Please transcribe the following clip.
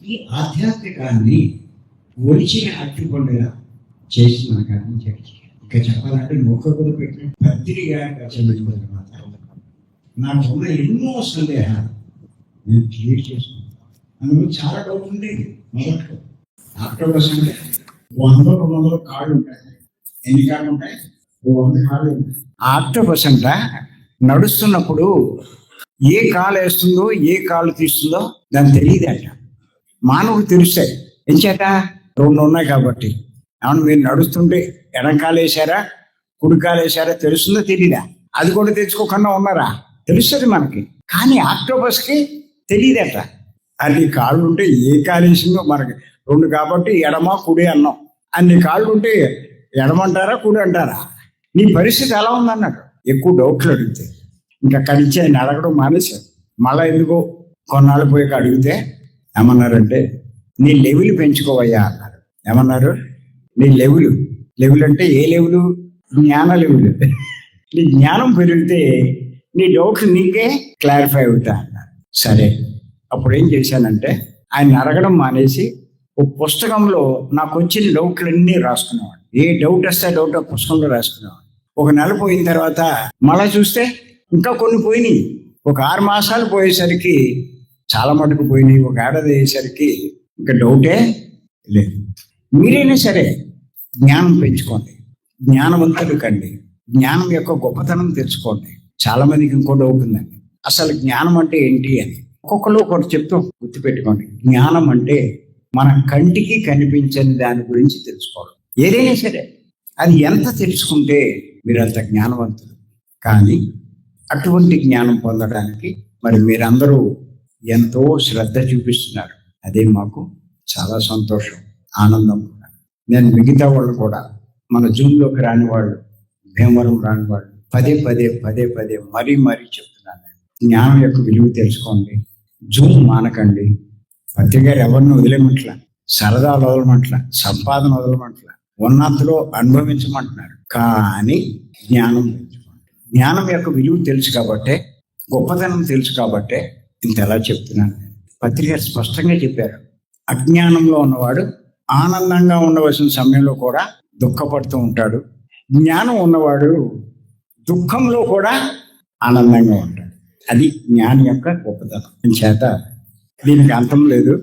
ఈ ఆధ్యాత్మికాన్ని ఒలిచిన అట్టుకొండగా చేసి మనకు అందించాడు. ఇంకా చెప్పాలంటే మొక్కలు పెట్టిన పత్రిగా చెల్లించిన తర్వాత నాకున్న ఎన్నో సందేహాలు నేను క్లియర్ చేసుకున్నాను. అందులో చాలా డౌట్ ఉండేది. మొదట్లో అక్టోబర్ సండే 100 కాళ్ళు ఉంటాయి. ఎన్ని కాళ్ళు ఉంటాయి? 100 కాళ్ళు ఉంటాయి. ఆ అక్టోబర్ సండే నడుస్తున్నప్పుడు ఏ కాలు వేస్తుందో ఏ కాలు తీస్తుందో దానికి తెలియదంట. మానవుడు తెలుస్తాయి. ఎంచేత 2 ఉన్నాయి కాబట్టి. అవును, మీరు నడుస్తుంటే ఎడంకాలు వేసారా కుడికాలు వేసారా తెలుస్తుందో తెలీదా? అది కూడా తెచ్చుకోకుండా ఉన్నారా? తెలుస్తుంది మనకి. కానీ ఆక్టోపస్కి తెలియదట. అన్ని కాళ్ళు ఉంటే ఏ కాలు వేసిందో మనకి 2 కాబట్టి ఎడమ కుడి అన్నాం. అన్ని కాళ్ళు ఉంటే ఎడమంటారా కుడి అంటారా? నీ పరిస్థితి ఎలా ఉందన్నాడు. ఎక్కువ డౌట్లు అడిగితే ఇంకా అక్కడి నుంచి ఆయన అడగడం మానేశారు. మళ్ళీ ఎందుకో కొన్నాళ్ళు పోయాక అడిగితే ఏమన్నారంటే, నీ లెవెల్ పెంచుకోవయ్యా అన్నారు. ఏమన్నారు? నీ లెవెల్ అంటే ఏ లెవెల్? జ్ఞాన లెవెల్. నీ జ్ఞానం పెరిగితే నీ డౌట్లు నీకే క్లారిఫై అవుతా అన్నారు. సరే, అప్పుడు ఏం చేశానంటే ఆయన అడగడం మానేసి ఒక పుస్తకంలో నాకు వచ్చిన డౌట్లన్నీ రాసుకునేవాడు. ఏ డౌట్ వస్తే డౌట్ ఆ పుస్తకంలో రాసుకునేవాడు. ఒక నెల పోయిన తర్వాత మళ్ళా చూస్తే ఇంకా కొన్ని పోయినాయి. ఒక 6 మాసాలు పోయేసరికి చాలా మటుకు పోయినాయి. ఒక ఏడాది అయ్యేసరికి ఇంకా డౌటే లేదు. మీరైనా సరే జ్ఞానం పెంచుకోండి, జ్ఞానవంతులు కండి, జ్ఞానం యొక్క గొప్పతనం తెలుసుకోండి. చాలా మందికి ఇంకో డౌట్ ఉందండి, అసలు జ్ఞానం అంటే ఏంటి అని. ఒక్కొక్కరు ఒకటి చెప్తూ గుర్తుపెట్టుకోండి. జ్ఞానం అంటే మన కంటికి కనిపించని దాని గురించి తెలుసుకోవడం. ఏదైనా సరే అది ఎంత తెలుసుకుంటే మీరు అంత జ్ఞానవంతులు. కానీ అటువంటి జ్ఞానం పొందడానికి మరి మీరందరూ ఎంతో శ్రద్ధ చూపిస్తున్నారు. అదే మాకు చాలా సంతోషం, ఆనందం. నేను మిగతా వాళ్ళు కూడా మన జూమ్లోకి రాని వాళ్ళు, భీమవరం రాని వాళ్ళు పదే మరీ చెప్తున్నాను. జ్ఞానం యొక్క విలువ తెలుసుకోండి. జూమ్ మానకండి. పత్రికారు ఎవరిని వదిలేమంటలా, సరదాలు వదలమంటలా, సంపాదన వదలమంటలా, ఉన్నంతలో అనుభవించమంటున్నారు. కానీ జ్ఞానం పెంచుకోండి. జ్ఞానం యొక్క విలువ తెలుసు కాబట్టే, గొప్పతనం తెలుసు కాబట్టే ఇంత ఎలా చెప్తున్నాను. పత్రికారు స్పష్టంగా చెప్పారు, అజ్ఞానంలో ఉన్నవాడు ఆనందంగా ఉండవలసిన సమయంలో కూడా దుఃఖపడుతూ ఉంటాడు. జ్ఞానం ఉన్నవాడు దుఃఖంలో కూడా ఆనందంగా ఉంటాడు. అది జ్ఞానం యొక్క గొప్పతనం. చేత దీనికి అంతం లేదు.